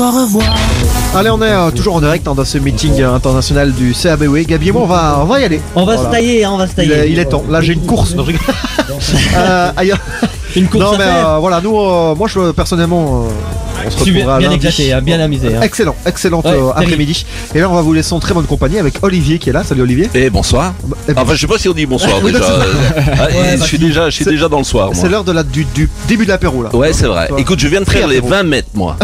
encore revoir. Allez, on est toujours en direct dans ce meeting international du CABW. Gabi et moi, on va y aller. On va se tailler, on va se tailler. Il est temps. Là, j'ai une course. Non, je rigole. Une course non, à mais faire. voilà, nous, moi, personnellement, on se retrouvera bien lundi. éclaté, bien amusé. Hein. Excellente Ouais, après-midi. Et là, on va vous laisser en très bonne compagnie avec Olivier qui est là. Salut Olivier. Et bonsoir. Enfin, je sais pas si on dit bonsoir Oui, déjà. Ouais, Je suis déjà dans le soir. Moi. C'est l'heure du début de l'apéro là. Ouais, c'est vrai. Toi. Écoute, je viens de faire les 20 mètres, moi.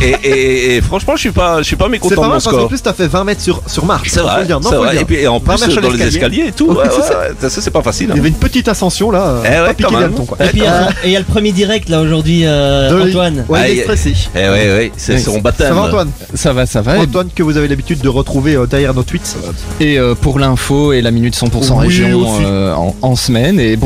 et franchement, je suis pas C'est mécontent pas de mon mal parce qu'en score. plus, t'as fait 20 mètres sur marche. C'est vrai. Faut le dire. C'est vrai. Et puis en 20 plus, mètres dans sur les escaliers et tout. Ouais, Ouais, c'est ça. ça, c'est pas facile. Il y avait une petite ascension là. Eh ouais, pas quand piqué même. d'hanneton, quoi. Et puis il y a le premier direct là aujourd'hui, Antoine. Ouais, il Ah, est stressé. Eh ouais, c'est son baptême. Ça va Antoine? Ça va. Antoine que vous avez l'habitude de retrouver derrière nos tweets. Et pour l'info et la minute 100% Oui, région aussi. en semaine. Et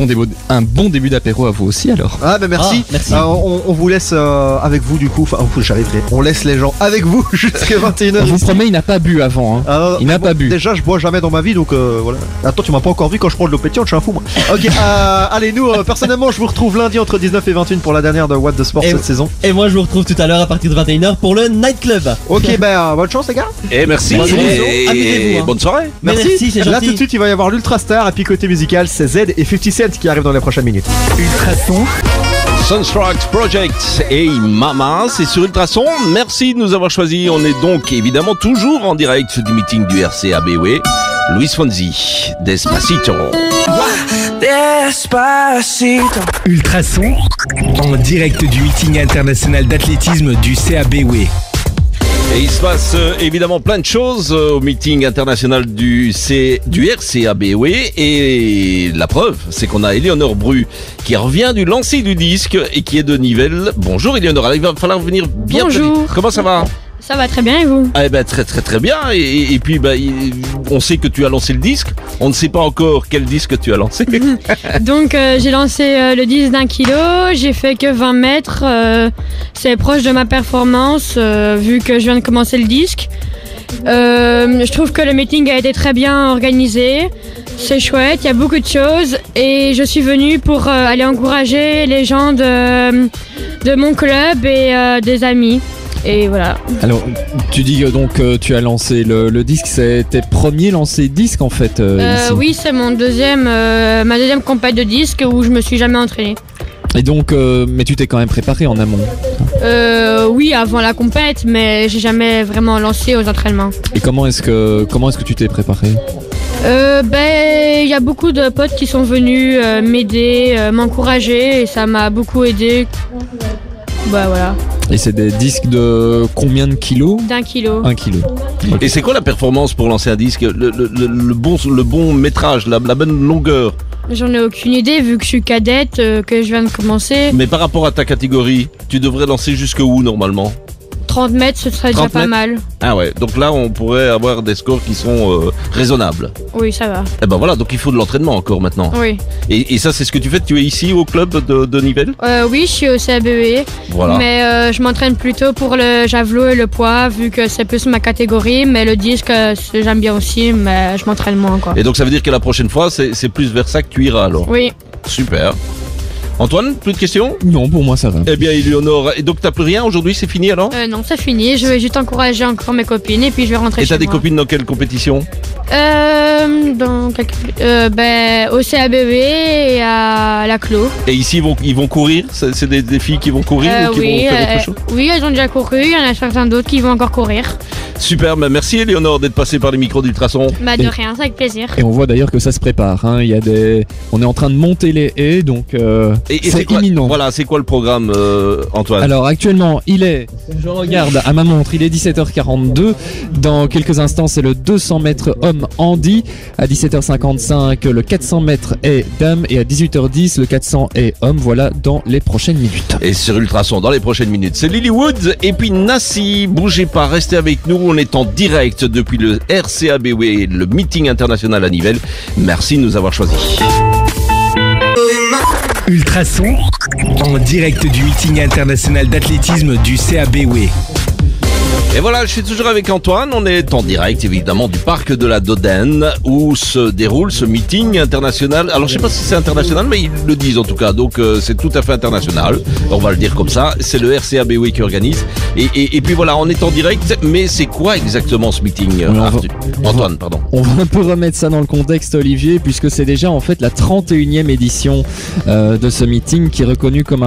un bon début d'apéro à vous aussi alors. Ah ben merci. Ah, merci. On vous laisse avec vous du coup. Enfin, j'arriverai. On laisse les gens avec vous jusqu'à 21h. On vous promet, il n'a pas bu avant. Hein. Il n'a pas bu. Déjà, je bois jamais dans ma vie, donc voilà. Attends, tu m'as pas encore vu quand je prends de l'eau pétillante, je suis un fou moi. Ok, allez, nous, personnellement, je vous retrouve lundi entre 19 et 21 pour la dernière de What the Sport Et- cette saison. Et moi je vous retrouve tout à l'heure à partir de 21h pour le Night Club. Ok, ben bonne chance les gars. Et merci. Bonne Et amusez-vous, hein. bonne soirée. Merci, c'est Là gentil. tout de suite, il va y avoir l'Ultrastar et puis côté musical, c'est Z et 50 Cent qui arrivent dans les prochaines minutes. Ultrason. Sunstrokes Project et Mama, c'est sur Ultrason. Merci de nous avoir choisis. On est donc évidemment toujours en direct du meeting du RCABW. Luis Fonsi, Despacito. Despacito. Ultrason, en direct du meeting international d'athlétisme du CABW. Et il se passe évidemment plein de choses au meeting international du RCABW. Et la preuve, c'est qu'on a Éléonore Bru qui revient du lancer du disque et qui est de Nivelles. Bonjour Éléonore, il va falloir venir bien. Bonjour. Comment ça va? Ça va très bien et vous? Eh ben très bien. Et puis on sait que tu as lancé le disque. On ne sait pas encore quel disque tu as lancé. Donc j'ai lancé le 10 d'un kilo, j'ai fait que 20 mètres, c'est proche de ma performance vu que je viens de commencer le disque. Je trouve que le meeting a été très bien organisé, c'est chouette, il y a beaucoup de choses et je suis venue pour aller encourager les gens de mon club et des amis. Et voilà. Alors, tu dis que donc tu as lancé le disque, c'est tes premiers lancés disque en fait ici. Oui, c'est ma deuxième compète de disque où je me suis jamais entraînée. Et donc, mais tu t'es quand même préparé en amont. Oui, avant la compète, mais j'ai jamais vraiment lancé aux entraînements. Et comment est-ce que tu t'es préparé? Il y a beaucoup de potes qui sont venus m'aider, m'encourager et ça m'a beaucoup aidé. Bah voilà, Et c'est des disques de combien de kilos? d'1 kilo. 1 kilo. Et c'est quoi la performance pour lancer un disque? Le bon métrage, la bonne longueur. J'en ai aucune idée vu que je suis cadette, que je viens de commencer. Mais par rapport à ta catégorie, tu devrais lancer jusque où normalement? 30 mètres, ce serait déjà 30 pas mètres. mal. Ah ouais, donc là on pourrait avoir des scores qui sont raisonnables. Oui, ça va. Et ben voilà, donc il faut de l'entraînement encore maintenant. Oui. Et ça c'est ce que tu fais, tu es ici au club de Nivelles? Oui, je suis au CABW. Voilà. Mais je m'entraîne plutôt pour le javelot et le poids vu que c'est plus ma catégorie. Mais le disque, j'aime bien aussi, mais je m'entraîne moins quoi. Et donc ça veut dire que la prochaine fois c'est plus vers ça que tu iras alors. Oui. Super. Antoine, plus de questions? Non, pour moi ça va. Eh bien Éléonore, et donc t'as plus rien aujourd'hui, c'est fini alors? Non, c'est fini. Je vais juste encourager encore mes copines et puis je vais rentrer Et chez t'as des moi. copines dans quelle compétition? Au CABW et à la Clos. Et ici ils vont courir? C'est des filles qui vont courir ou qui Oui, vont faire autre chose? oui, elles ont déjà couru. Il y en a certains d'autres qui vont encore courir. Super, bah merci Éléonore d'être passée par les micros d'Ultrason. Bah de Et- rien, c'est avec plaisir. Et on voit d'ailleurs que ça se prépare. Hein. On est en train de monter les haies, donc Et c'est quoi, imminent. Voilà, c'est quoi le programme Antoine? Alors actuellement, je regarde à ma montre, il est 17h42. Dans quelques instants, c'est le 200 mètres homme handi. À 17h55, le 400 mètres est dame. Et à 18h10, le 400 est homme. Voilà dans les prochaines minutes. Et sur Ultrason dans les prochaines minutes, c'est Lilywood et puis Nassi. Bougez pas, restez avec nous. On est en direct depuis le RCABW, le meeting international à Nivelles. Merci de nous avoir choisis. Ultrason, en direct du meeting international d'athlétisme du CABW. Et voilà, je suis toujours avec Antoine. On est en direct, évidemment, du parc de la Dodène où se déroule ce meeting international. Alors, je sais pas si c'est international, mais ils le disent en tout cas. Donc, c'est tout à fait international. On va le dire comme ça. C'est le RCABW qui organise. Et puis voilà, on est en direct. Mais c'est quoi exactement ce meeting, Antoine, pardon. On va un peu remettre ça dans le contexte, Olivier, puisque c'est déjà en fait la 31e édition de ce meeting qui est reconnu comme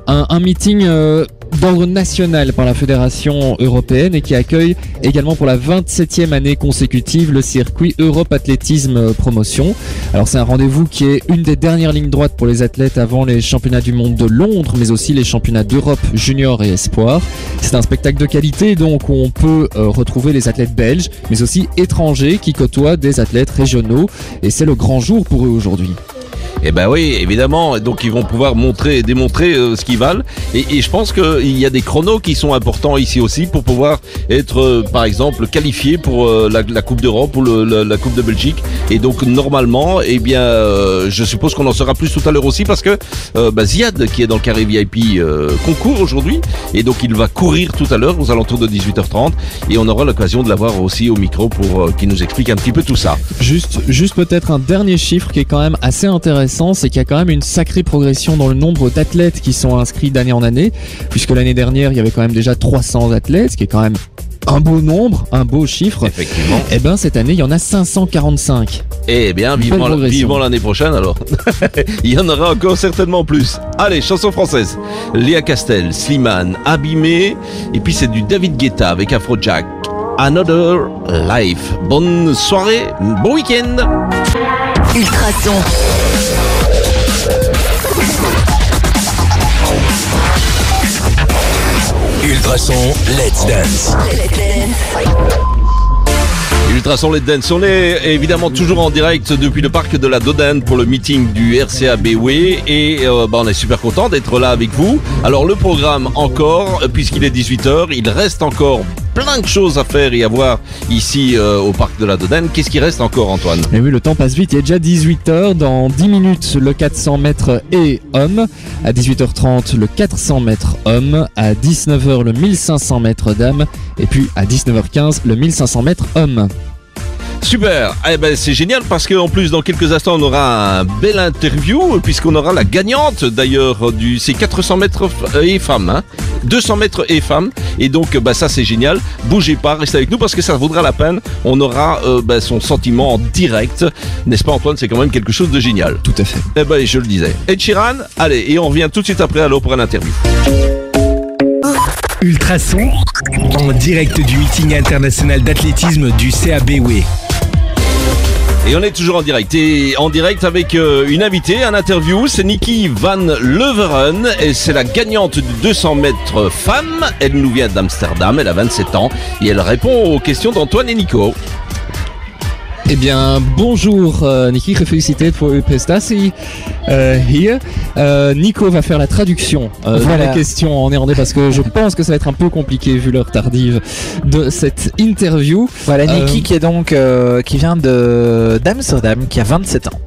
un meeting d'ordre national par la Fédération européenne et qui accueille également pour la 27e année consécutive le circuit Europe Athlétisme Promotion. Alors c'est un rendez-vous qui est une des dernières lignes droites pour les athlètes avant les championnats du monde de Londres, mais aussi les championnats d'Europe junior et espoir. C'est un spectacle de qualité donc où on peut retrouver les athlètes belges, mais aussi étrangers qui côtoient des athlètes régionaux et c'est le grand jour pour eux aujourd'hui. Eh ben oui, évidemment. Donc ils vont pouvoir montrer et démontrer ce qu'ils valent. Et je pense qu'il y a des chronos qui sont importants ici aussi pour pouvoir être, par exemple, qualifiés pour la Coupe d'Europe ou la Coupe de Belgique. Et donc normalement, eh bien, je suppose qu'on en saura plus tout à l'heure aussi parce que Ziad, qui est dans le carré VIP, concourt aujourd'hui. Et donc il va courir tout à l'heure aux alentours de 18h30. Et on aura l'occasion de l'avoir aussi au micro pour qu'il nous explique un petit peu tout ça. Juste peut-être un dernier chiffre qui est quand même assez intéressant, c'est qu'il y a quand même une sacrée progression dans le nombre d'athlètes qui sont inscrits d'année en année, puisque l'année dernière il y avait quand même déjà 300 athlètes, ce qui est quand même un beau nombre, un beau chiffre. Effectivement. Et ben cette année il y en a 545. Eh bien, vivement l'année prochaine alors. Il y en aura encore certainement plus. Allez, chanson française. Léa Castel, Slimane, Abîmé, et puis c'est du David Guetta avec Afrojack. Another Life. Bonne soirée, bon week-end. Ultrason. Ultrason, let's dance. Ultrason Let's Dance, on est évidemment toujours en direct depuis le parc de la Dodène pour le meeting du RCABW et on est super content d'être là avec vous. Alors le programme encore, puisqu'il est 18h, il reste encore plein de choses à faire et à voir ici au parc de la Dodène. Qu'est-ce qui reste encore, Antoine ? Et oui, le temps passe vite, il est déjà 18h, dans 10 minutes le 400 mètres et hommes, à 18h30 le 400 mètres hommes, à 19h le 1500 mètres dames et puis à 19h15 le 1500 mètres hommes. Super, eh ben c'est génial parce qu'en plus dans quelques instants on aura un bel interview puisqu'on aura la gagnante d'ailleurs c'est 400 mètres et femmes, hein, 200 mètres et femmes et donc ça c'est génial, bougez pas, restez avec nous parce que ça vaudra la peine, on aura son sentiment en direct, n'est-ce pas Antoine, c'est quand même quelque chose de génial. Tout à fait. Eh ben je le disais. Ed Sheeran, allez et on revient tout de suite après alors pour un interview. Ultrason, en direct du meeting international d'athlétisme du CABW. Et on est toujours en direct. Et en direct avec une invitée, un interview. C'est Nikki Van Leveren. Et c'est la gagnante du 200 mètres femme. Elle nous vient d'Amsterdam. Elle a 27 ans. Et elle répond aux questions d'Antoine et Nico. Eh bien, bonjour Niki, gefeliciteerd voor uw prestatie hier. Nico va faire la traduction de la question en néerlandais parce que je pense que ça va être un peu compliqué vu l'heure tardive de cette interview. Voilà, Niki qui est donc qui vient d'Amsterdam, qui a 27 ans.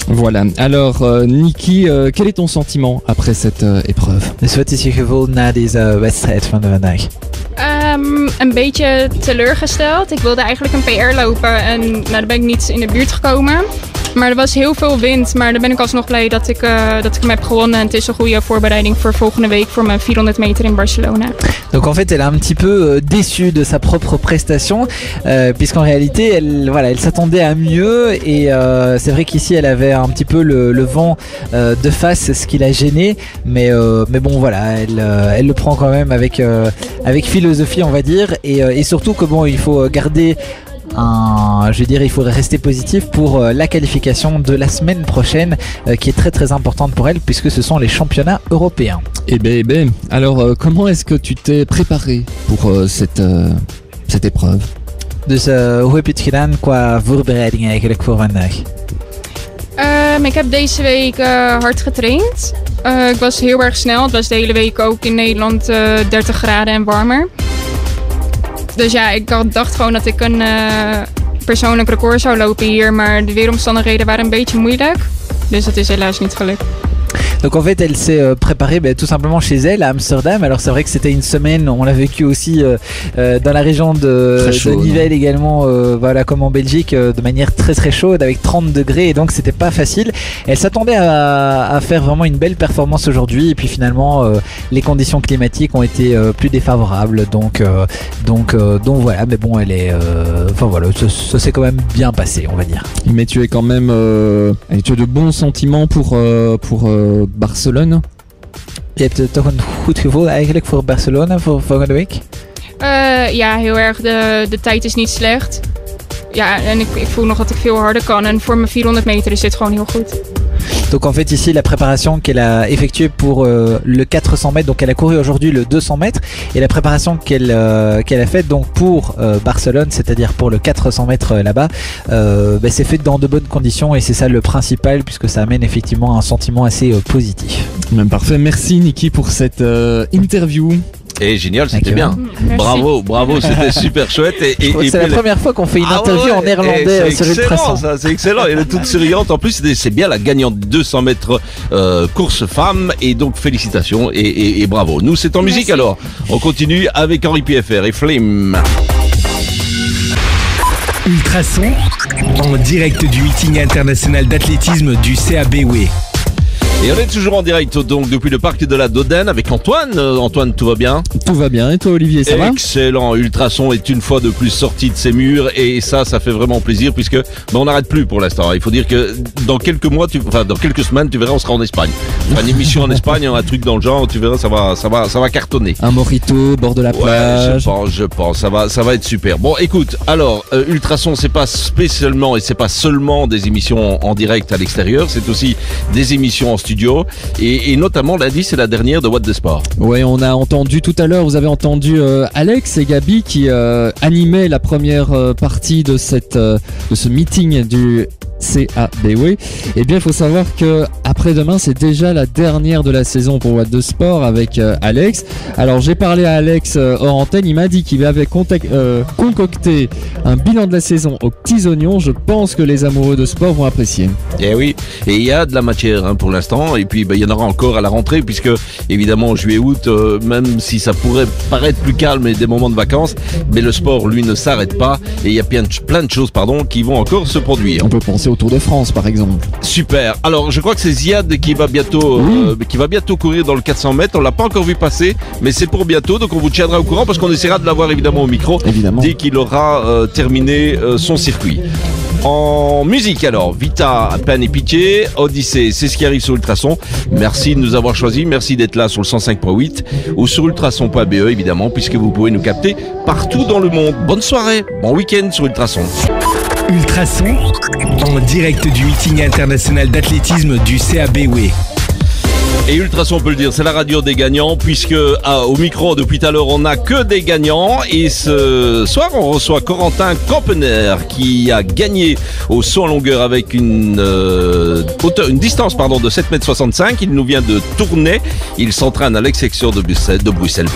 Voilà, alors Niki, quel est ton sentiment après cette épreuve? Dus wat is je gevoel na deze wedstrijd van vandaag? Een beetje teleurgesteld. Ik wilde eigenlijk een PR lopen en daar ben ik niet in de buurt gekomen. Maar er was heel veel wind, maar dan ben ik alsnog blij dat ik hem heb gewonnen. En het is een goede voorbereiding voor volgende week voor mijn 400 meter in Barcelona. Donc en fait elle est un petit peu déçue de sa propre prestation puisqu'en réalité elle s'attendait à mieux et c'est vrai qu'ici elle avait un petit peu le vent de face, ce qui l'a gêné, mais bon voilà, elle le prend quand même avec philosophie on va dire et surtout que bon il faut garder il faudrait rester positif pour la qualification de la semaine prochaine qui est très très importante pour elle puisque ce sont les championnats européens. Eh ben, alors comment est-ce que tu t'es préparé pour cette épreuve? Dus hoe heb je het gedaan qua voorbereiding eigenlijk voor vandaag? Ik heb deze week hard getraind. Ik was heel erg snel. Het was de hele week ook in Nederland 30 graden en warmer. Dus ja, ik dacht gewoon dat ik een persoonlijk record zou lopen hier. Maar de weeromstandigheden waren een beetje moeilijk. Dus dat is helaas niet gelukt. Donc en fait, elle s'est préparée tout simplement chez elle à Amsterdam. Alors c'est vrai que c'était une semaine, on l'a vécu aussi dans la région de Nivelles également, voilà, comme en Belgique, de manière très très chaude avec 30 degrés, et donc c'était pas facile. Elle s'attendait à faire vraiment une belle performance aujourd'hui, et puis finalement les conditions climatiques ont été plus défavorables, donc voilà. Mais bon, elle est, enfin voilà, ça s'est quand même bien passé, on va dire. Mais tu es quand même, tu as de bons sentiments pour Barcelone. Je hebt toch een goed gevoel eigenlijk voor Barcelona voor volgende week? Ja, heel erg. De tijd is niet slecht. Ja, en ik voel nog dat ik veel harder kan. En voor mijn 400 meter is dit gewoon heel goed. Donc en fait ici la préparation qu'elle a effectuée pour le 400 mètres, donc elle a couru aujourd'hui le 200 mètres, et la préparation qu'elle a faite donc pour Barcelone, c'est-à-dire pour le 400 mètres là-bas, c'est fait dans de bonnes conditions, et c'est ça le principal, puisque ça amène effectivement un sentiment assez positif. Même parfait, merci Niki pour cette interview. Et génial, c'était bien. Merci. Bravo, c'était super chouette. Et c'est la première fois qu'on fait une interview en néerlandais sur Ultrason. C'est excellent, elle est toute souriante. En plus, c'est bien la gagnante 200 mètres course femme, et donc félicitations et bravo. Nous, c'est en musique alors. On continue avec Henri PFR et Flame. Ultrason, en direct du meeting international d'athlétisme du CABW. Et on est toujours en direct donc depuis le parc de la Dodane avec Antoine. Antoine, tout va bien? Tout va bien, et toi Olivier, ça va? Excellent, Ultrason est une fois de plus sorti de ses murs, et ça fait vraiment plaisir, puisque on n'arrête plus pour l'instant. Il faut dire que dans quelques mois, dans quelques semaines, tu verras, on sera en Espagne. On fera une émission en Espagne, un truc dans le genre, tu verras, ça va cartonner. Un mojito, bord de la plage. Ouais, je pense, ça va être super. Bon, écoute, alors Ultrason, c'est pas spécialement et c'est pas seulement des émissions en direct à l'extérieur, c'est aussi des émissions en studio, et notamment lundi, c'est la dernière de What the Sport. Ouais, on a entendu tout à l'heure, vous avez entendu Alex et Gabi qui animaient la première partie de ce meeting du CABW. Eh bien, il faut savoir que après-demain, c'est déjà la dernière de la saison pour What the Sport avec Alex. Alors, j'ai parlé à Alex hors antenne, il m'a dit qu'il avait concocté un bilan de la saison aux petits oignons. Je pense que les amoureux de sport vont apprécier. Eh oui, et il y a de la matière pour l'instant, et puis il y en aura encore à la rentrée, puisque évidemment juillet-août, même si ça pourrait paraître plus calme et des moments de vacances, mais le sport lui ne s'arrête pas, et il y a plein de choses qui vont encore se produire. On peut penser au Tour de France par exemple. Super. Alors je crois que c'est Ziad qui va bientôt courir dans le 400 mètres. On l'a pas encore vu passer, mais c'est pour bientôt, donc on vous tiendra au courant, parce qu'on essaiera de l'avoir évidemment au micro dès qu'il aura terminé son circuit. En musique alors, Vita, Peine et Pitié, Odyssée, c'est ce qui arrive sur Ultrason. Merci de nous avoir choisis, merci d'être là sur le 105.8 ou sur ultrason.be évidemment, puisque vous pouvez nous capter partout dans le monde. Bonne soirée, bon week-end sur Ultrason. Ultrason, en direct du meeting international d'athlétisme du CABW. Et Ultrason, on peut le dire, c'est la radio des gagnants, puisque au micro depuis tout à l'heure on n'a que des gagnants, et ce soir on reçoit Corentin Campener qui a gagné au saut en longueur avec une distance de 7,65 m. Il nous vient de Tournai, il s'entraîne à l'ex-section de Bruxelles.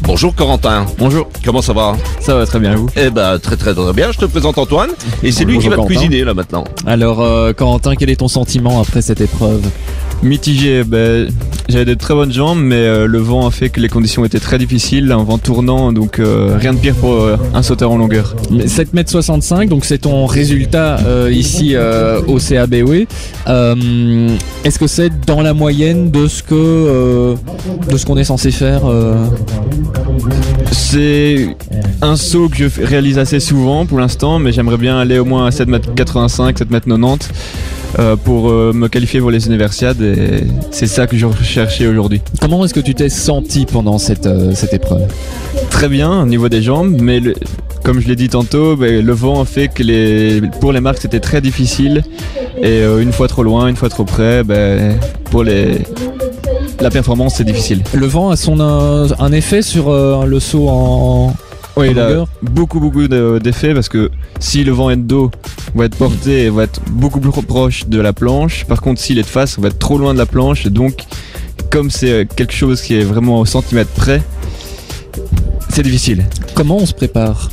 Bonjour Corentin. Bonjour. Comment ça va? Ça va très bien, et vous? Eh ben très très très bien, je te présente Antoine, et c'est lui qui va te cuisiner là maintenant. Alors Corentin, quel est ton sentiment après cette épreuve? Mitigé, j'avais de très bonnes jambes, mais le vent a fait que les conditions étaient très difficiles, un vent tournant, donc rien de pire pour un sauteur en longueur. 7,65 m, donc c'est ton résultat ici au CABW. Est-ce que c'est dans la moyenne de ce qu'on est censé faire C'est un saut que je réalise assez souvent pour l'instant, mais j'aimerais bien aller au moins à 7,85 m, 7,90 m. Pour me qualifier pour les universiades, et c'est ça que je recherchais aujourd'hui. Comment est-ce que tu t'es senti pendant cette épreuve? Très bien au niveau des jambes, mais comme je l'ai dit tantôt, le vent a fait que pour les marques c'était très difficile, et une fois trop loin, une fois trop près, pour la performance c'est difficile. Le vent a un effet sur le saut en... Oui, il a beaucoup d'effets, parce que si le vent est de dos, on va être porté et va être beaucoup plus proche de la planche. Par contre, s'il est de face, on va être trop loin de la planche, et donc comme c'est quelque chose qui est vraiment au centimètre près, c'est difficile. Comment on se prépare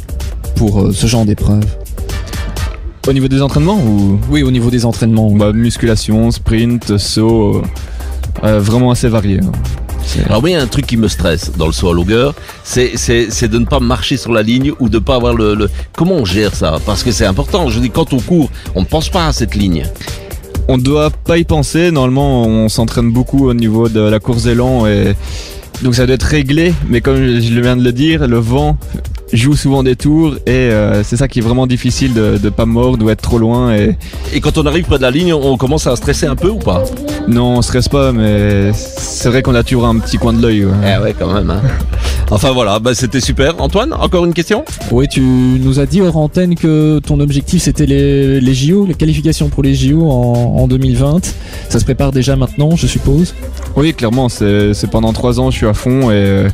pour ce genre d'épreuve? Au niveau des entraînements ou... Oui, au niveau des entraînements. Musculation, sprint, saut, vraiment assez varié. Alors oui, il y a un truc qui me stresse dans le saut à longueur, c'est de ne pas marcher sur la ligne ou de ne pas avoir le... Comment on gère ça? Parce que c'est important, je dis quand on court, on ne pense pas à cette ligne. On ne doit pas y penser, normalement on s'entraîne beaucoup au niveau de la course élan et donc ça doit être réglé, mais comme je viens de le dire, le vent joue souvent des tours et c'est ça qui est vraiment difficile de ne pas mordre ou être trop loin. Et quand on arrive près de la ligne, on commence à stresser un peu ou pas? Non, on stresse pas, mais c'est vrai qu'on a toujours un petit coin de l'œil. Eh ouais, quand même. Hein. Enfin voilà, c'était super. Antoine, encore une question? Oui, tu nous as dit hors antenne que ton objectif c'était les JO, les qualifications pour les JO en 2020. Ça se prépare déjà maintenant, je suppose? Oui, clairement, c'est pendant 3 ans, je suis à fond et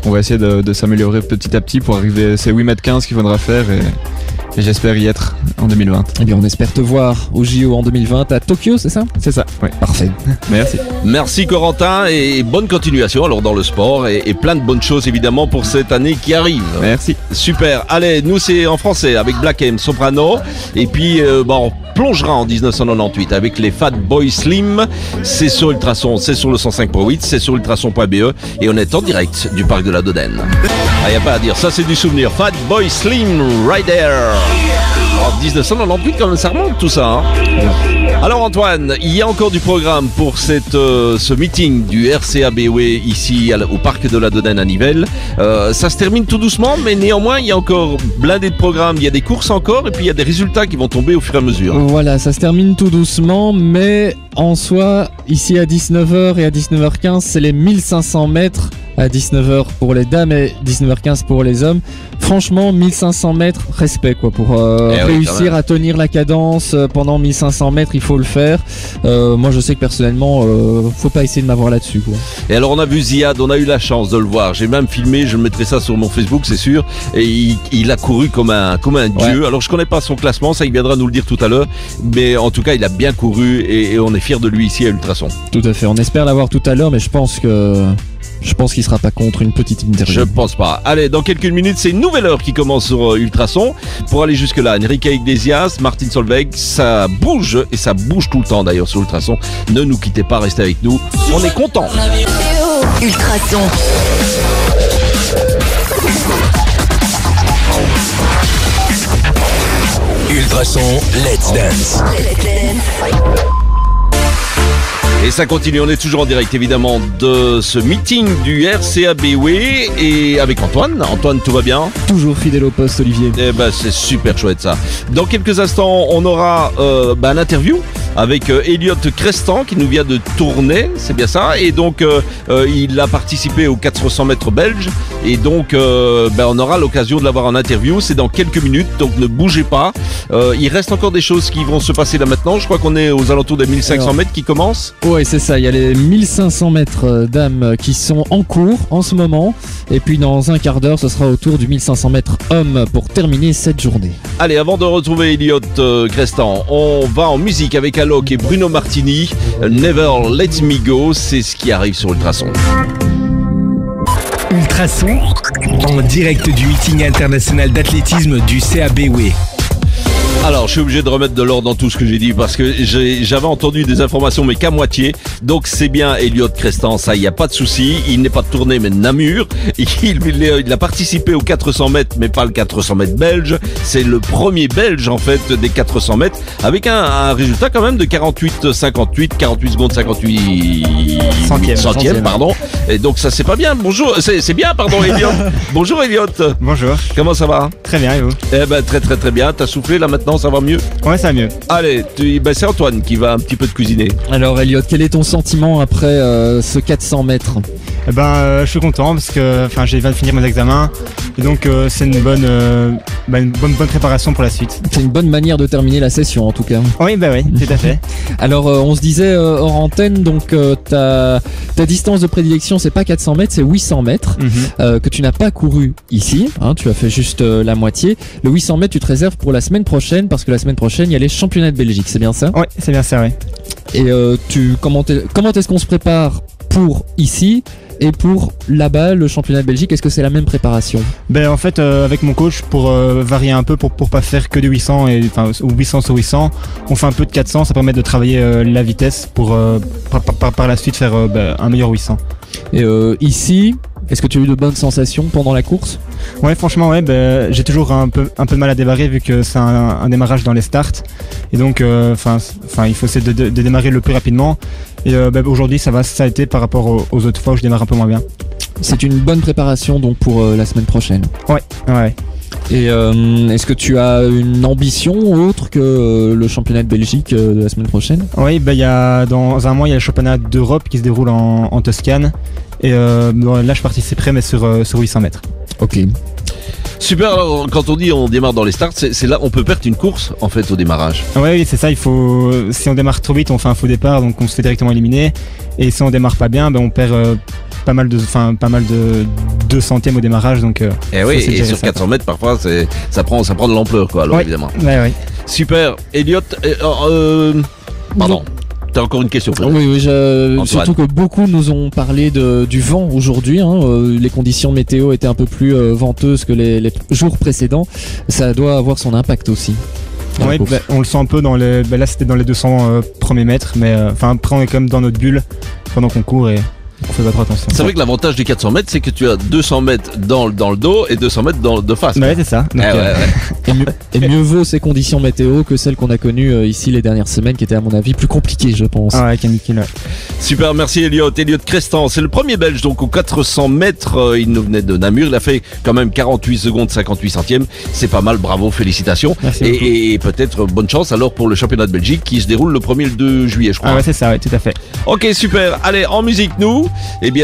on va essayer de s'améliorer petit à petit pour arriver. C'est 8m15 qu'il faudra faire et j'espère y être en 2020. Eh bien, on espère te voir au JO en 2020 à Tokyo, c'est ça? C'est ça, oui. Parfait. Merci. Merci Corentin et bonne continuation alors dans le sport et plein de bonnes choses évidemment pour cette année qui arrive. Merci. Super. Allez, nous c'est en français avec Black M, Soprano et puis on plongera en 1998 avec les Fat Boy Slim. C'est sur Ultrason, c'est sur le 105.8, c'est sur ultrason.be et on est en direct du parc de la Dodène. Ah, y a pas à dire, ça c'est du souvenir. Fat Boy Slim, right there. En 1998 quand même, ça remonte tout ça. Hein. Alors Antoine, il y a encore du programme pour ce meeting du RCABW ici au parc de la Dodène à Nivelles. Ça se termine tout doucement, mais néanmoins il y a encore blindé de programme. Il y a des courses encore et puis il y a des résultats qui vont tomber au fur et à mesure. Voilà, ça se termine tout doucement, mais en soi, ici à 19h et à 19h15, c'est les 1500 mètres. À 19h pour les dames et 19h15 pour les hommes. Franchement, 1500 mètres, respect quoi. Pour réussir à tenir la cadence pendant 1500 mètres, il faut le faire. Moi, je sais que personnellement, faut pas essayer de m'avoir là-dessus quoi. Et alors, on a vu Ziad, on a eu la chance de le voir. J'ai même filmé, je mettrai ça sur mon Facebook, c'est sûr. Et il a couru comme un dieu. Alors, je connais pas son classement, ça il viendra nous le dire tout à l'heure. Mais en tout cas, il a bien couru et on est fiers de lui ici à Ultrason. Tout à fait. On espère l'avoir tout à l'heure, mais je pense qu'il sera pas contre une petite interview. Je pense pas. Allez, dans quelques minutes, c'est une nouvelle heure qui commence sur Ultrason. Pour aller jusque-là, Enrique Iglesias, Martin Solveig, ça bouge et ça bouge tout le temps d'ailleurs sur Ultrason. Ne nous quittez pas, restez avec nous. On est contents. Ultrason. Ultrason, let's dance. Et ça continue, on est toujours en direct évidemment de ce meeting du RCABW et avec Antoine. Antoine, tout va bien? Toujours fidèle au poste, Olivier. Eh ben c'est super chouette ça. Dans quelques instants, on aura un interview avec Elliot Crestan qui nous vient de Tournai, c'est bien ça. Et donc il a participé aux 400 mètres belges et donc on aura l'occasion de l'avoir en interview. C'est dans quelques minutes, donc ne bougez pas. Il reste encore des choses qui vont se passer là maintenant. Je crois qu'on est aux alentours des 1500 mètres qui commencent. Oui, c'est ça. Il y a les 1500 mètres dames qui sont en cours en ce moment. Et puis dans un quart d'heure, ce sera autour du 1500 mètres hommes pour terminer cette journée. Allez, avant de retrouver Elliot Crestan, on va en musique avec Alok et Bruno Martini. Never Let Me Go, c'est ce qui arrive sur Ultrason. Ultrason, en direct du meeting international d'athlétisme du CABW. Alors, je suis obligé de remettre de l'ordre dans tout ce que j'ai dit parce que j'avais entendu des informations, mais qu'à moitié. Donc, c'est bien Elliot Crestan, ça, il n'y a pas de souci. Il n'est pas de Tournai, mais de Namur. Il a participé aux 400 mètres, mais pas le 400 mètres belge. C'est le premier belge, en fait, des 400 mètres, avec un résultat quand même de 48 secondes 58 centièmes, pardon. Et donc, ça, c'est pas bien. Bonjour, c'est bien, pardon, Elliot. Bonjour, Elliot. Bonjour. Comment ça va? Très bien, et vous? Eh ben, très bien. T'as soufflé, là, maintenant, ça va mieux? Ouais, ça va mieux. Allez, c'est Antoine qui va un petit peu te cuisiner. Alors, Elliot, quel est ton sentiment après ce 400 mètres? Je suis content parce que j'ai viens de finir mes examens et donc c'est une bonne préparation pour la suite. C'est une bonne manière de terminer la session en tout cas. Oui, tout à fait. Alors on se disait hors antenne, donc ta distance de prédilection c'est pas 400 mètres, c'est 800 mètres que tu n'as pas couru ici, hein, tu as fait juste la moitié. Le 800 mètres tu te réserves pour la semaine prochaine parce que la semaine prochaine il y a les championnats de Belgique, c'est bien ça? Oui, c'est bien ça, oui. Et comment est-ce qu'on se prépare pour ici Et pour là-bas, le championnat de Belgique, est-ce que c'est la même préparation? Ben en fait avec mon coach pour varier un peu pour pas faire que du 800 ou 800 sur 800, on fait un peu de 400, ça permet de travailler la vitesse pour par la suite faire un meilleur 800. Et ici, est-ce que tu as eu de bonnes sensations pendant la course? Ouais, franchement ouais, j'ai toujours un peu de mal à démarrer vu que c'est un démarrage dans les starts et donc il faut essayer de démarrer le plus rapidement et aujourd'hui ça a été par rapport aux autres fois où je démarre un peu moins bien. C'est une bonne préparation donc pour la semaine prochaine. Ouais. Et est-ce que tu as une ambition autre que le championnat de Belgique de la semaine prochaine? Oui, dans un mois il y a le championnat d'Europe qui se déroule en Toscane et là je participerai mais sur 800 mètres. Ok. Super, alors quand on dit on démarre dans les starts, c'est là on peut perdre une course en fait au démarrage. Oui, c'est ça, si on démarre trop vite on fait un faux départ donc on se fait directement éliminer et si on démarre pas bien on perd pas mal de 2 centièmes au démarrage donc et sur 400 mètres parfois ça prend de l'ampleur quoi alors évidemment. Ouais. Super, Elliot, pardon. T'as encore une question? Oui, surtout que beaucoup nous ont parlé du vent aujourd'hui. Les conditions météo étaient un peu plus venteuses que les jours précédents. Ça doit avoir son impact aussi. Oui, on le sent un peu là c'était dans les 200 premiers mètres, mais après on est quand même dans notre bulle pendant qu'on court et on fait pas trop attention. C'est vrai que l'avantage des 400 mètres, c'est que tu as 200 mètres dans le dos et 200 mètres de face. Ouais, c'est ça. Donc, et mieux vaut ces conditions météo que celles qu'on a connues ici les dernières semaines, qui étaient à mon avis plus compliquées, je pense. Ah ouais, canicule. Super, merci Elliot Crestan, c'est le premier Belge donc aux 400 mètres. Il nous venait de Namur, il a fait quand même 48 secondes 58 centièmes. C'est pas mal, bravo, félicitations. Merci et peut-être bonne chance alors pour le championnat de Belgique qui se déroule le 1er et le 2 juillet, je crois. Ah ouais, c'est ça, ouais, tout à fait. Ok, super. Allez, en musique, nous,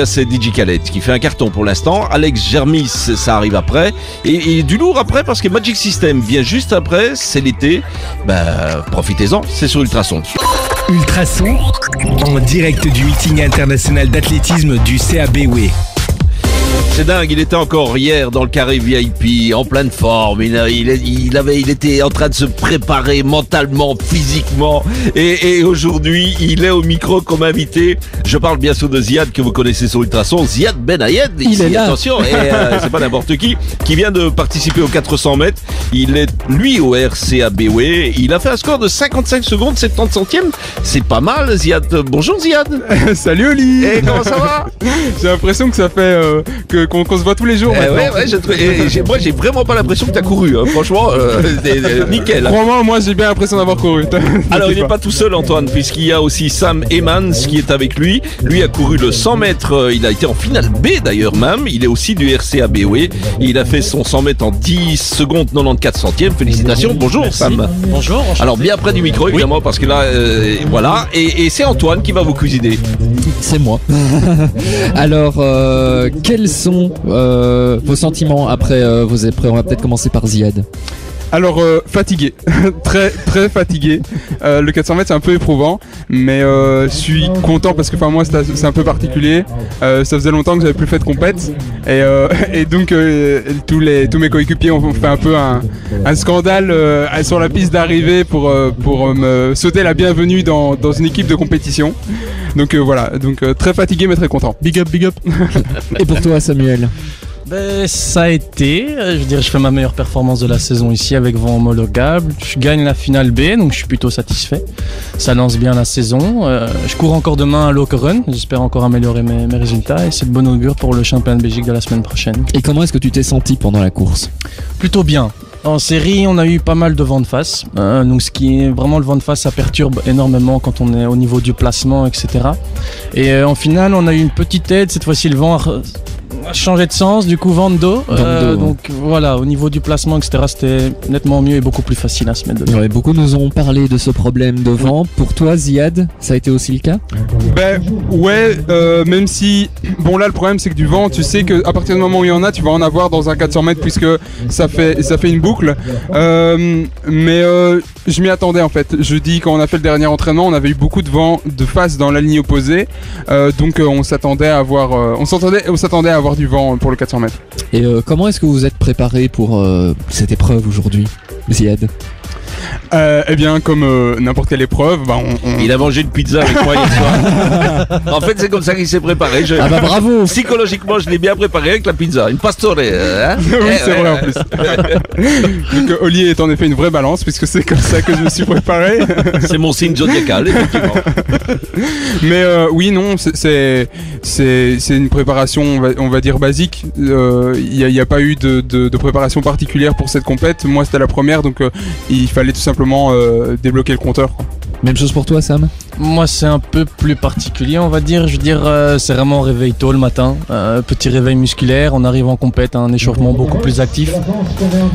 c'est DJ Khaled qui fait un carton pour l'instant. Alex Germis, ça arrive après. Et du lourd après parce que Magic System vient juste après. C'est l'été. Profitez-en, c'est sur Ultrason. Ultrason, en direct du meeting international d'athlétisme du CABW. C'est dingue, il était encore hier dans le carré VIP, en pleine forme, il était en train de se préparer mentalement, physiquement, et aujourd'hui il est au micro comme invité. Je parle bien sûr de Ziad que vous connaissez sur Ultrason, Ziad Ben Ayed, il est là. Attention, c'est pas n'importe qui vient de participer aux 400 mètres, il est lui au RCABW, il a fait un score de 55 secondes 70 centièmes, c'est pas mal Ziad. Bonjour Ziad. Salut Oli. Et comment ça va? J'ai l'impression que ça fait qu'on se voit tous les jours maintenant. Moi j'ai vraiment pas l'impression que t'as couru, franchement, nickel. Vraiment, moi j'ai bien l'impression d'avoir couru. Alors il n'est pas tout seul Antoine, puisqu'il y a aussi Sam Emmans qui est avec lui. Lui a couru le 100 mètres, il a été en finale B d'ailleurs même, il est aussi du RCABW. Il a fait son 100 mètres en 10 secondes 94 centièmes, félicitations, bonjour. Merci. Sam. Bonjour. Enchanté. Alors bien près du micro évidemment parce que là, voilà, et c'est Antoine qui va vous cuisiner. C'est moi. Alors, quels sont vos sentiments après vos épreuves? On va peut-être commencer par Ziad. Alors fatigué, très très fatigué. Le 400 mètres c'est un peu éprouvant, mais je suis content parce que moi c'est un peu particulier. Ça faisait longtemps que j'avais plus fait de compète et donc tous mes coéquipiers ont fait un peu un scandale sur la piste d'arrivée pour me sauter la bienvenue dans une équipe de compétition. Donc voilà, très fatigué mais très content. Big up, big up. Et pour toi Samuel? Ça a été, je fais ma meilleure performance de la saison ici avec vent homologable. Je gagne la finale B, donc je suis plutôt satisfait. Ça lance bien la saison. Je cours encore demain à Lokeren, j'espère encore améliorer mes résultats et c'est de bon augure pour le championnat de Belgique de la semaine prochaine. Et comment est-ce que tu t'es senti pendant la course? Plutôt bien. En série, on a eu pas mal de vent de face. Donc ce qui est vraiment le vent de face, ça perturbe énormément quand on est au niveau du placement, etc. Et en finale, on a eu une petite aide. Cette fois-ci, le vent a changé de sens, du coup vent de dos. Donc voilà, au niveau du placement, etc., c'était nettement mieux et beaucoup plus facile à se mettre dedans. Ouais, beaucoup nous ont parlé de ce problème de vent. Pour toi, Ziad, ça a été aussi le cas? Même si, là le problème c'est que du vent, tu sais qu'à partir du moment où il y en a, tu vas en avoir dans un 400 mètres puisque ça fait une boucle. Mais je m'y attendais en fait. Jeudi, quand on a fait le dernier entraînement, on avait eu beaucoup de vent de face dans la ligne opposée. Donc on s'attendait à avoir du vent pour le 400 mètres. Et comment est-ce que vous êtes préparé pour cette épreuve aujourd'hui, Ziad? Eh bien, comme n'importe quelle épreuve, Il a mangé une pizza avec moi hier soir. En fait, c'est comme ça qu'il s'est préparé. Ah bah bravo. Psychologiquement, je l'ai bien préparé avec la pizza. Une pastore. Hein. Oui, c'est vrai en plus. Donc, Oli est en effet une vraie balance, puisque c'est comme ça que je me suis préparé. C'est mon signe zodiacal, effectivement. Mais oui, non, c'est une préparation, on va dire, basique. Il n'y a pas eu de préparation particulière pour cette compète. Moi, c'était la première, donc il fallait tout simplement débloquer le compteur, quoi. Même chose pour toi, Sam? Moi, c'est un peu plus particulier, on va dire. Je veux dire, c'est vraiment réveil tôt le matin, petit réveil musculaire. On arrive en compète, un échauffement beaucoup plus actif.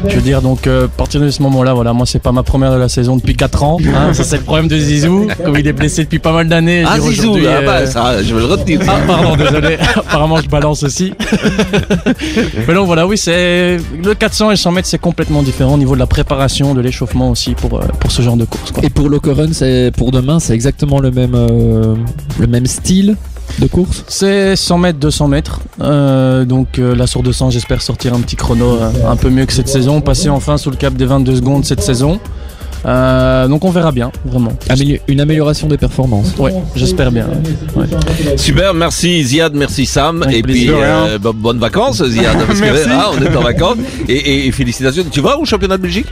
Je veux dire, donc, à partir de ce moment-là, voilà, moi, c'est pas ma première de la saison depuis 4 ans. Hein, ça, c'est le problème de Zizou, où il est blessé depuis pas mal d'années. Ah, Zizou, ça, je veux le retenir. Ah, pardon, désolé. Apparemment, je balance aussi. Mais donc, voilà, oui, c'est le 400 et le 100 mètres, c'est complètement différent au niveau de la préparation, de l'échauffement aussi pour ce genre de course, quoi. Et pour l'Okerun, pour demain, c'est exactement le même style de course? C'est 100 mètres, 200 mètres. Donc là sur 200, j'espère sortir un petit chrono un peu mieux que cette saison. Passer enfin sous le cap des 22 secondes cette saison. Donc on verra bien, vraiment. Une amélioration des performances. Ouais, j'espère bien. Ouais. Super, merci Ziad, merci Sam. Avec et puis bonnes vacances Ziad, parce Merci. que on est en vacances. Et félicitations. Tu vas au championnat de Belgique?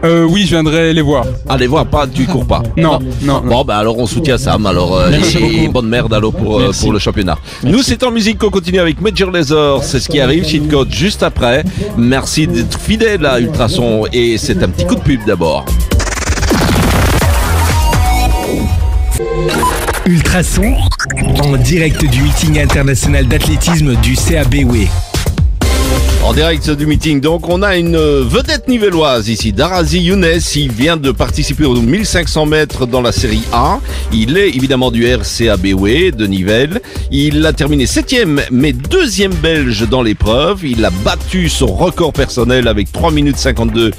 Oui, je viendrai les voir. Ah, les voir, pas, tu cours pas? Non. Bon, bah alors on soutient Sam. Alors, et bonne merde alors pour le championnat. Nous, c'est en musique qu'on continue avec Major Lazer. C'est ce qui arrive, Cheat Code juste après. Merci d'être fidèle à Ultrason. Et c'est un petit coup de pub d'abord. Ultrason, en direct du meeting international d'athlétisme du CABW. En direct du meeting, donc on a une vedette nivelloise ici, Darazi Younes. Il vient de participer aux 1500 mètres dans la série A. Il est évidemment du RCABW de Nivelles. Il a terminé 7e mais 2e belge dans l'épreuve. Il a battu son record personnel avec 3 minutes 52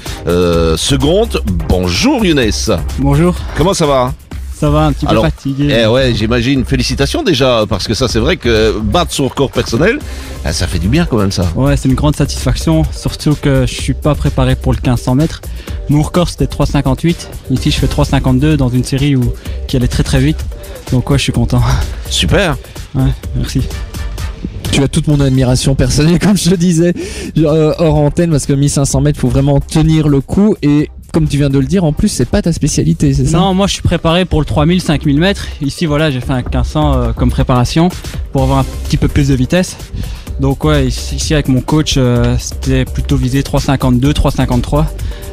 secondes. Bonjour Younes. Bonjour. Comment ça va? Ça va, un petit peu fatigué. Ouais, j'imagine. Félicitations déjà, parce que ça, c'est vrai que battre son record personnel, ça fait du bien quand même, ça. Ouais, c'est une grande satisfaction, surtout que je suis pas préparé pour le 1500 mètres. Mon record, c'était 3,58. Ici, je fais 3,52 dans une série qui allait très très vite. Donc ouais, je suis content. Super. Ouais, merci. Tu as toute mon admiration personnelle, comme je le disais, hors antenne, parce que 1500 mètres, faut vraiment tenir le coup. Et comme tu viens de le dire, en plus, c'est pas ta spécialité, c'est ça? Non, moi je suis préparé pour le 3000, 5000 mètres. Ici, voilà, j'ai fait un 1500 comme préparation pour avoir un petit peu plus de vitesse. Donc, ouais, ici avec mon coach, c'était plutôt visé 3,52, 3,53.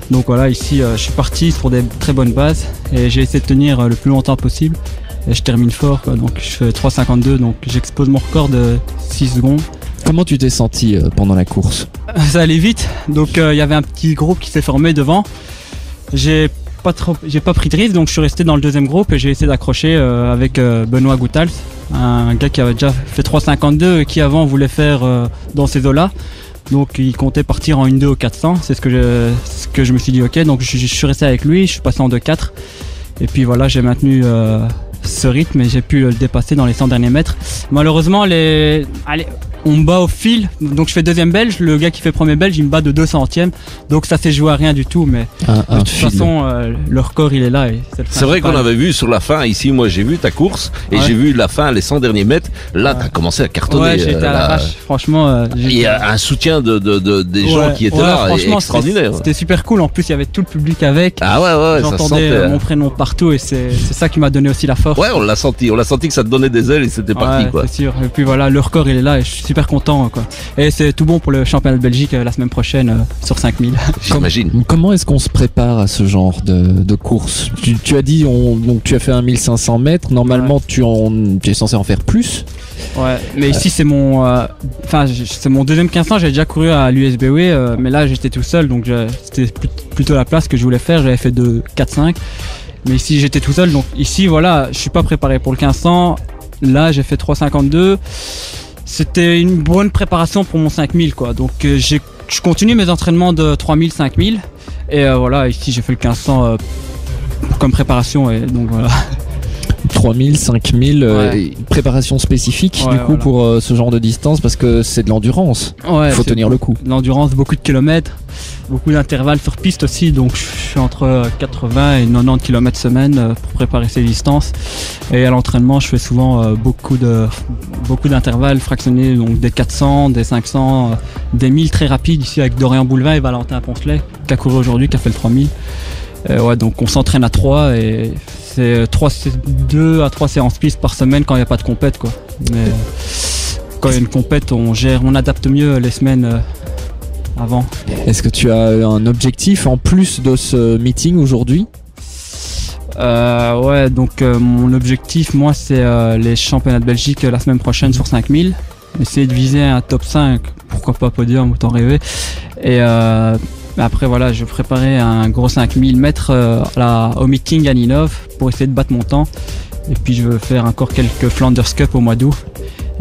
Donc, voilà, ici, je suis parti sur des très bonnes bases et j'ai essayé de tenir le plus longtemps possible. Et je termine fort, quoi. Donc, je fais 3,52, donc j'expose mon record de 6 secondes. Comment tu t'es senti pendant la course? Ça allait vite, donc il y avait un petit groupe qui s'est formé devant. J'ai pas pris de risque, donc je suis resté dans le deuxième groupe et j'ai essayé d'accrocher avec Benoît Goutals, un gars qui avait déjà fait 3,52 et qui avant voulait faire dans ces eaux-là. Donc il comptait partir en 1-2 au 400, c'est ce que je me suis dit, ok, donc je suis resté avec lui, je suis passé en 2-4 et puis voilà, j'ai maintenu ce rythme et j'ai pu le dépasser dans les 100 derniers mètres. Malheureusement, on me bat au fil, donc je fais deuxième belge, le gars qui fait premier belge il me bat de 2 centièmes, donc ça s'est joué à rien du tout, mais de toute façon le record il est là. Et c'est vrai qu'on avait vu sur la fin ici, moi j'ai vu ta course et j'ai vu la fin, les 100 derniers mètres, là t'as commencé à cartonner. Ouais, j'étais à l'arrache, franchement. Il y a un soutien des gens qui étaient là, extraordinaire. C'était super cool, en plus il y avait tout le public avec. Ah ouais, j'entendais mon prénom partout et c'est ça qui m'a donné aussi la force. Ouais, on l'a senti que ça te donnait des ailes et c'était parti, quoi. C'est sûr, et puis voilà, le record il est là et je suis super content, quoi. Et c'est tout bon pour le championnat de Belgique la semaine prochaine sur 5000. J'imagine. Comment est-ce qu'on se prépare à ce genre de course? Tu as dit, donc tu as fait un 1500 mètres, normalement tu es censé en faire plus. Ouais, mais ici c'est mon deuxième 1500, j'avais déjà couru à l'USBW, mais là j'étais tout seul, donc c'était plutôt la place que je voulais faire, j'avais fait de 4-5. Mais ici j'étais tout seul, donc ici voilà, je suis pas préparé pour le 1500. Là j'ai fait 3,52. C'était une bonne préparation pour mon 5000, quoi. Donc je continue mes entraînements de 3000, 5000. Et voilà, ici j'ai fait le 1500 comme préparation. Et donc voilà. 3000, 5000, préparation spécifique Ouais, du coup voilà. pour ce genre de distance parce que c'est de l'endurance. Ouais, Faut c'est tenir le coup. L'endurance, beaucoup de kilomètres, beaucoup d'intervalles sur piste aussi, donc je suis entre 80 et 90 km semaine pour préparer ces distances. Et à l'entraînement, je fais souvent beaucoup d'intervalles fractionnés, donc des 400, des 500, des 1000 très rapides ici avec Dorian Boulevin et Valentin Poncelet qui a couru aujourd'hui, qui a fait le 3000. Ouais, donc on s'entraîne à 3 et c'est 2 à 3 séances piste par semaine quand il n'y a pas de compète, quoi. Mais quand il y a une compète, on adapte mieux les semaines avant. Est-ce que tu as un objectif en plus de ce meeting aujourd'hui? Ouais, donc mon objectif, moi, c'est les championnats de Belgique la semaine prochaine sur 5000. Essayer de viser un top 5, pourquoi pas podium, autant rêver. Et après, voilà, je vais préparer un gros 5000 mètres au meeting à Ninove pour essayer de battre mon temps. Et puis, je veux faire encore quelques Flanders Cup au mois d'août.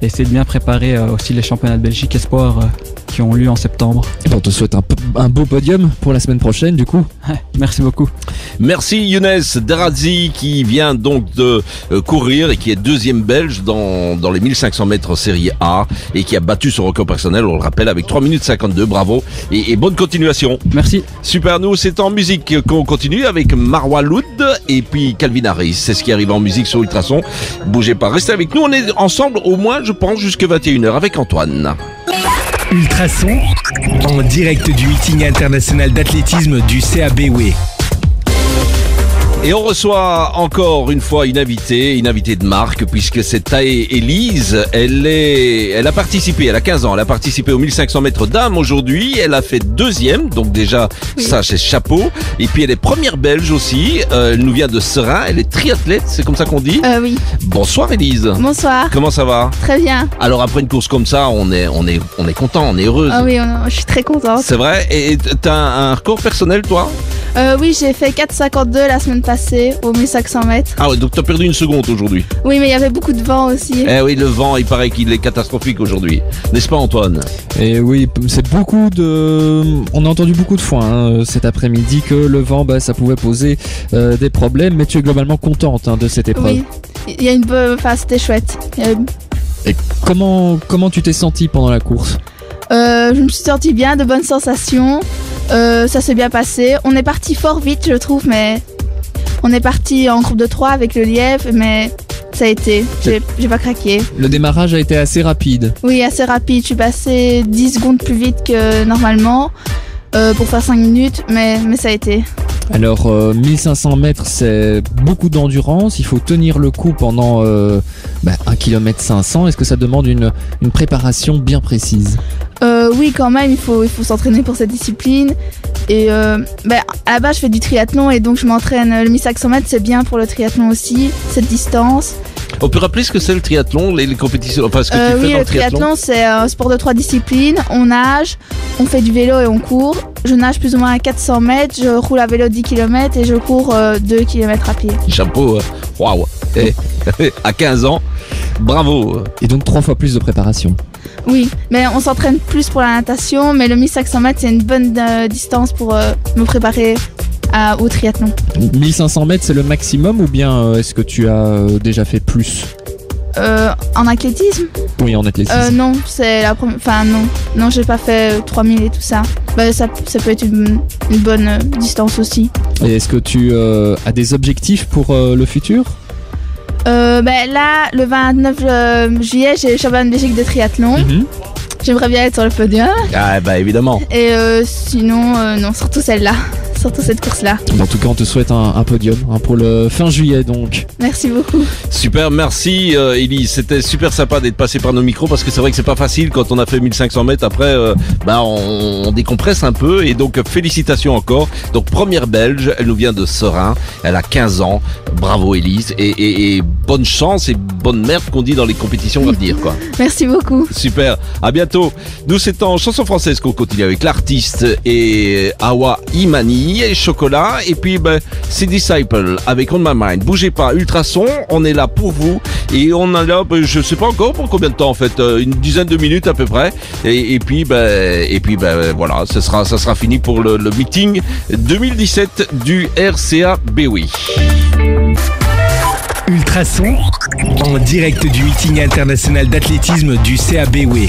Et essayer de bien préparer aussi les championnats de Belgique Espoir qui ont lieu en septembre. Et ben, on te souhaite un beau podium pour la semaine prochaine du coup. Merci beaucoup. Merci Younes Daradzi qui vient donc de courir et qui est deuxième belge dans les 1500 mètres série A et qui a battu son record personnel, on le rappelle, avec 3 minutes 52. Bravo et bonne continuation. Merci. Super, nous c'est en musique qu'on continue avec Marwa Loud et puis Calvin Harris. C'est ce qui arrive en musique sur Ultrason. Bougez pas, restez avec nous, on est ensemble au moins je pense jusqu'à 21h avec Antoine. Ultrason, en direct du meeting international d'athlétisme du CABW. Et on reçoit encore une fois une invitée de marque, puisque c'est Tae Elise. Elle a participé, elle a 15 ans, elle a participé aux 1500 mètres dames aujourd'hui. Elle a fait deuxième, donc déjà, ça c'est chapeau. Et puis elle est première belge aussi. Elle nous vient de Serein. Elle est triathlète, c'est comme ça qu'on dit? Oui. Bonsoir Elise. Bonsoir. Comment ça va? Très bien. Alors après une course comme ça, on est content, on est heureuse. Ah oui, je suis très contente. C'est vrai? Et t'as un record personnel toi? Oui, j'ai fait 4,52 la semaine passée aux 1500 mètres. Ah ouais, donc t'as perdu une seconde aujourd'hui. Oui, mais il y avait beaucoup de vent aussi. Eh oui, le vent, il paraît qu'il est catastrophique aujourd'hui. N'est-ce pas Antoine? Et oui, c'est beaucoup de... On a entendu beaucoup de fois cet après-midi que le vent, ça pouvait poser des problèmes, mais tu es globalement contente de cette épreuve. Oui, il y a une bonne... Enfin, c'était chouette. Et comment tu t'es sentie pendant la course? Je me suis sentie bien, de bonnes sensations. Ça s'est bien passé. On est parti fort vite, je trouve, mais on est parti en groupe de 3 avec le lièvre, mais ça a été. J'ai pas craqué. Le démarrage a été assez rapide. Oui, assez rapide. Je suis passé 10 secondes plus vite que normalement pour faire 5 minutes, mais ça a été. Alors 1500 mètres c'est beaucoup d'endurance, il faut tenir le coup pendant 1 km 500. Est-ce que ça demande une préparation bien précise? Oui, quand même, il faut s'entraîner pour cette discipline. Et à la base je fais du triathlon et donc je m'entraîne. Le 1500 mètres c'est bien pour le triathlon aussi, cette distance. On peut rappeler ce que c'est le triathlon, les compétitions, enfin ce que tu fais dans le triathlon? Triathlon c'est un sport de 3 disciplines. On nage, on fait du vélo et on court. Je nage plus ou moins à 400 mètres, je roule à vélo 10 km et je cours 2 km à pied. Chapeau, waouh. À 15 ans, bravo. Et donc 3 fois plus de préparation. Oui, mais on s'entraîne plus pour la natation, mais le 1500 mètres c'est une bonne distance pour me préparer au triathlon. 1500 mètres c'est le maximum ou bien est-ce que tu as déjà fait plus? En athlétisme? Oui, en athlétisme. Non, c'est la première. Enfin, non, j'ai pas fait 3000 et tout ça. Ça peut être une bonne distance aussi. Et est-ce que tu as des objectifs pour le futur? Là, le 29 juillet, j'ai le championnat de Belgique de triathlon. J'aimerais bien être sur le podium. Ah, évidemment. Et sinon, non, surtout celle-là. Surtout cette course-là. En tout cas, on te souhaite un podium pour le fin juillet donc. Merci beaucoup. Super, merci Elise. C'était super sympa d'être passé par nos micros parce que c'est vrai que c'est pas facile quand on a fait 1500 mètres. Après, on décompresse un peu et donc félicitations encore. Donc première belge, elle nous vient de Serein. Elle a 15 ans. Bravo Elise et bonne chance et bonne merde qu'on dit dans les compétitions à venir quoi. Merci beaucoup. Super, à bientôt. Nous c'est en chanson française qu'on continue avec l'artiste et Awa Imani et Chocolat et puis c'est Disciple avec On My Mind. Bougez pas, Ultrason, on est là pour vous et on est là, je sais pas encore pour combien de temps en fait, une dizaine de minutes à peu près et puis voilà, ça sera fini pour le meeting 2017 du RCABW. Ultrason, en direct du meeting international d'athlétisme du CABW.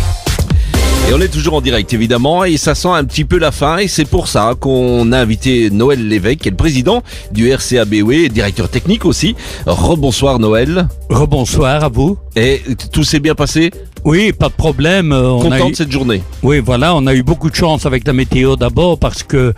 Et on est toujours en direct évidemment et ça sent un petit peu la fin et c'est pour ça qu'on a invité Noël Lévesque qui est le président du RCABW, directeur technique aussi. Rebonsoir Noël. Rebonsoir à vous. Et tout s'est bien passé ? Oui, pas de problème. Content de cette journée. Oui, voilà, on a eu beaucoup de chance avec la météo d'abord parce que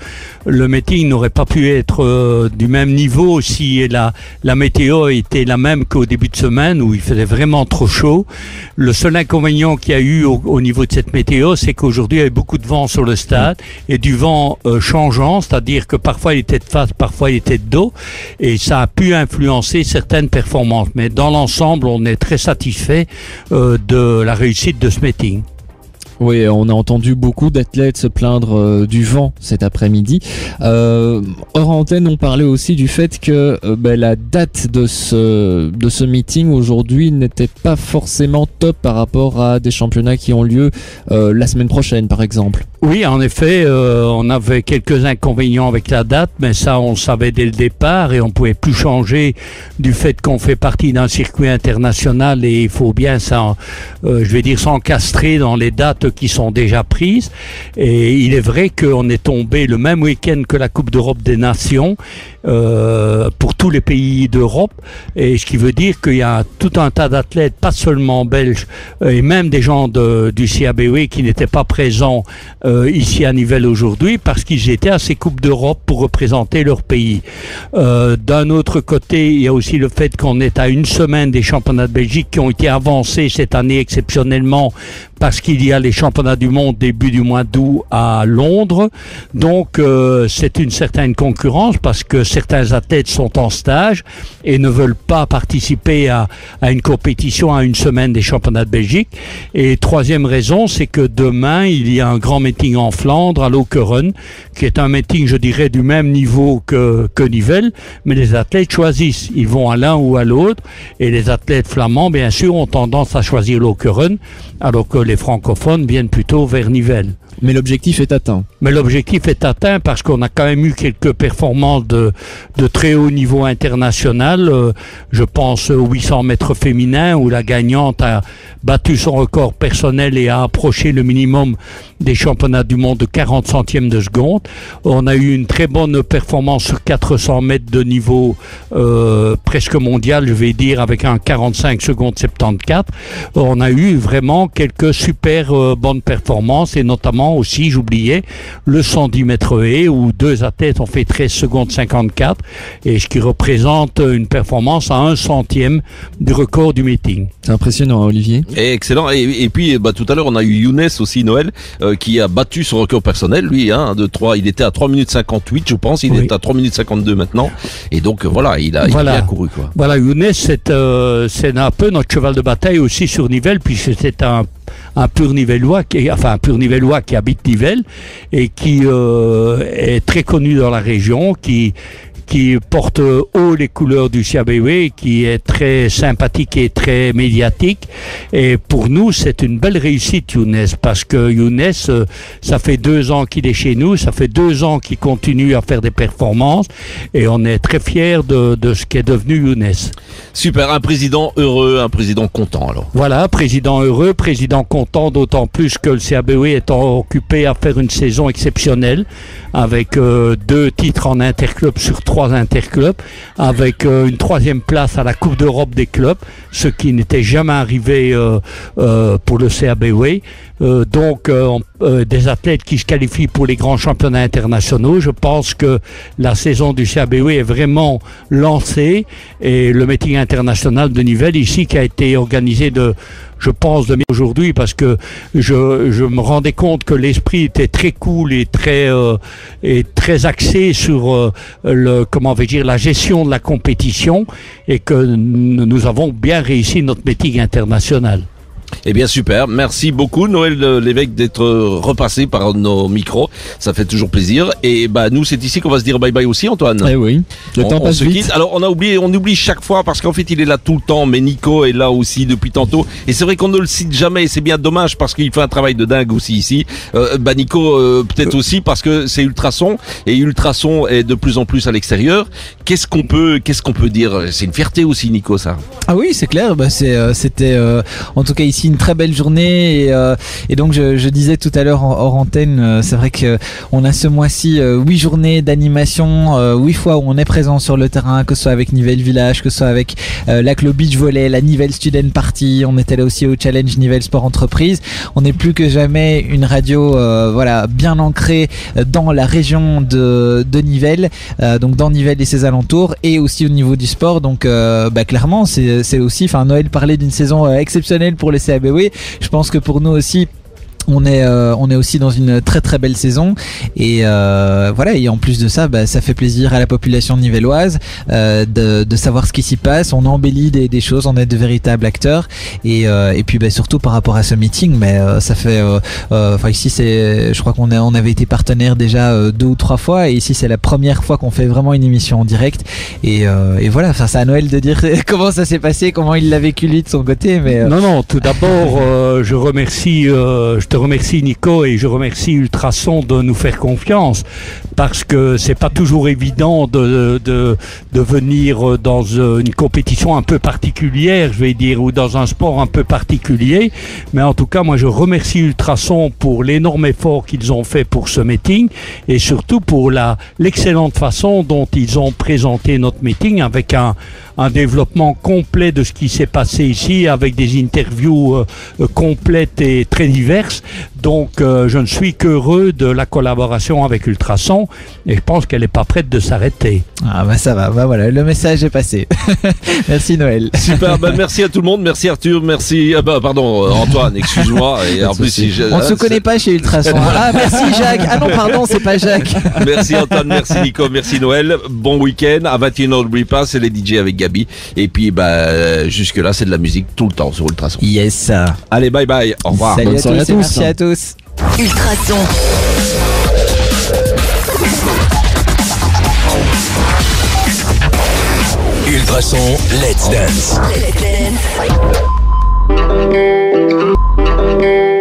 le meeting n'aurait pas pu être du même niveau si la météo était la même qu'au début de semaine où il faisait vraiment trop chaud. Le seul inconvénient qu'il y a eu au niveau de cette météo, c'est qu'aujourd'hui il y avait beaucoup de vent sur le stade et du vent changeant, c'est-à-dire que parfois il était de face, parfois il était de dos et ça a pu influencer certaines performances. Mais dans l'ensemble, on est très satisfait de la réussite de ce meeting. Oui, on a entendu beaucoup d'athlètes se plaindre du vent cet après-midi. Hors antenne, on parlait aussi du fait que la date de ce meeting aujourd'hui n'était pas forcément top par rapport à des championnats qui ont lieu la semaine prochaine, par exemple. Oui, en effet, on avait quelques inconvénients avec la date, mais ça, on le savait dès le départ et on pouvait plus changer du fait qu'on fait partie d'un circuit international et il faut bien s'encastrer dans les dates qui sont déjà prises. Et il est vrai qu'on est tombé le même week-end que la Coupe d'Europe des Nations pour tous les pays d'Europe, et ce qui veut dire qu'il y a tout un tas d'athlètes, pas seulement belges, et même des gens du CABW qui n'étaient pas présents ici à Nivelles aujourd'hui parce qu'ils étaient à ces Coupes d'Europe pour représenter leur pays. D'un autre côté, il y a aussi le fait qu'on est à une semaine des championnats de Belgique qui ont été avancés cette année exceptionnellement parce qu'il y a les championnats du monde début du mois d'août à Londres. Donc c'est une certaine concurrence parce que certains athlètes sont en stage et ne veulent pas participer à une compétition à une semaine des championnats de Belgique. Et troisième raison, c'est que demain, il y a un grand meeting en Flandre à Lokeren, qui est un meeting, je dirais, du même niveau que Nivelles, mais les athlètes choisissent. Ils vont à l'un ou à l'autre, et les athlètes flamands, bien sûr, ont tendance à choisir Lokeren, alors que les francophones viennent plutôt vers Nivelles. Mais l'objectif est atteint. Mais l'objectif est atteint parce qu'on a quand même eu quelques performances de très haut niveau international. Je pense aux 800 mètres féminins où la gagnante a battu son record personnel et a approché le minimum des championnats du monde de 40 centièmes de seconde. On a eu une très bonne performance sur 400 mètres de niveau presque mondial, je vais dire, avec un 45 secondes 74. On a eu vraiment quelques super bonnes performances et notamment aussi, j'oubliais, le 110 mètres haies où deux athlètes ont fait 13 secondes 54 et ce qui représente une performance à 1 centième du record du meeting. C'est impressionnant, hein, Olivier. Et excellent. Et puis tout à l'heure on a eu Younes aussi, Noël, qui a battu son record personnel, lui, il était à 3 minutes 58 je pense, il est à 3 minutes 52 maintenant et donc voilà, il a bien couru quoi. Voilà, Younes c'est un peu notre cheval de bataille aussi sur Nivelles puisque c'est un pur Nivellois qui habite Nivelles et qui est très connu dans la région, qui porte haut les couleurs du CABW, qui est très sympathique et très médiatique. Et pour nous, c'est une belle réussite, Younes, parce que Younes, ça fait 2 ans qu'il est chez nous, ça fait 2 ans qu'il continue à faire des performances, et on est très fiers de ce qu'est devenu Younes. Super, un président heureux, un président content alors. Voilà, président heureux, président content, d'autant plus que le CABW est occupé à faire une saison exceptionnelle, avec 2 titres en interclub sur 3 interclubs, avec une 3e place à la Coupe d'Europe des clubs, ce qui n'était jamais arrivé pour le CABW. Donc des athlètes qui se qualifient pour les grands championnats internationaux. Je pense que la saison du CABW est vraiment lancée et le meeting international de Nivelles ici qui a été organisé je pense aujourd'hui parce que je me rendais compte que l'esprit était très cool et très axé sur la gestion de la compétition et que nous avons bien réussi notre meeting international. Eh bien super, merci beaucoup Noël Lévesque d'être repassé par nos micros, ça fait toujours plaisir. Et bah nous c'est ici qu'on va se dire bye bye aussi Antoine. Eh oui, le temps passe vite. Alors on oublie chaque fois parce qu'en fait il est là tout le temps, mais Nico est là aussi depuis tantôt. Et c'est vrai qu'on ne le cite jamais, et c'est bien dommage parce qu'il fait un travail de dingue aussi ici. Nico peut-être aussi parce que c'est Ultrason et Ultrason est de plus en plus à l'extérieur. Qu'est-ce qu'on peut dire? C'est une fierté aussi Nico ça. Ah oui c'est clair, c'était en tout cas ici une très belle journée et donc je disais tout à l'heure hors antenne, c'est vrai que on a ce mois-ci 8 journées d'animation, 8 fois où on est présent sur le terrain, que ce soit avec Nivelles Village, que ce soit avec l'Aclo Beach Volley, la Nivelles Student Party, on était là aussi au Challenge Nivelles Sport Entreprise. On est plus que jamais une radio bien ancrée dans la région de Nivelles, donc dans Nivelles et ses alentours, et aussi au niveau du sport. Donc clairement c'est aussi, Noël parlait d'une saison exceptionnelle pour le CABW. Je pense que pour nous aussi on est aussi dans une très très belle saison et et en plus de ça ça fait plaisir à la population nivelloise de savoir ce qui s'y passe. On embellit des choses, on est de véritables acteurs et puis surtout par rapport à ce meeting, mais ça fait ici je crois on avait été partenaire déjà 2 ou 3 fois et ici c'est la première fois qu'on fait vraiment une émission en direct et voilà, c'est à Noël de dire comment ça s'est passé, comment il l'a vécu lui de son côté. Mais non, tout d'abord je te remercie Nico et je remercie Ultrason de nous faire confiance parce que c'est pas toujours évident de venir dans une compétition un peu particulière, je vais dire, ou dans un sport un peu particulier, mais en tout cas moi je remercie Ultrason pour l'énorme effort qu'ils ont fait pour ce meeting et surtout pour l'excellente façon dont ils ont présenté notre meeting avec un développement complet de ce qui s'est passé ici avec des interviews complètes et très diverses. Donc je ne suis qu'heureux de la collaboration avec Ultrason et je pense qu'elle n'est pas prête de s'arrêter. Ça va, voilà, le message est passé. Merci Noël. Super, merci à tout le monde, merci Arthur, merci Antoine, excuse-moi. Et en plus, on ne se connaît pas chez Ultrason. Merci Jacques. Ah non pardon, c'est pas Jacques. Merci Antoine, merci Nico, merci Noël. Bon week-end, à 21h n'oublie pas, c'est les DJ avec Gabi. Et puis jusque là c'est de la musique tout le temps sur Ultrason. Yes. Allez bye bye, au revoir. Salut à tous et merci à tous. Ultrason. Ultrason, let's dance. Let's dance.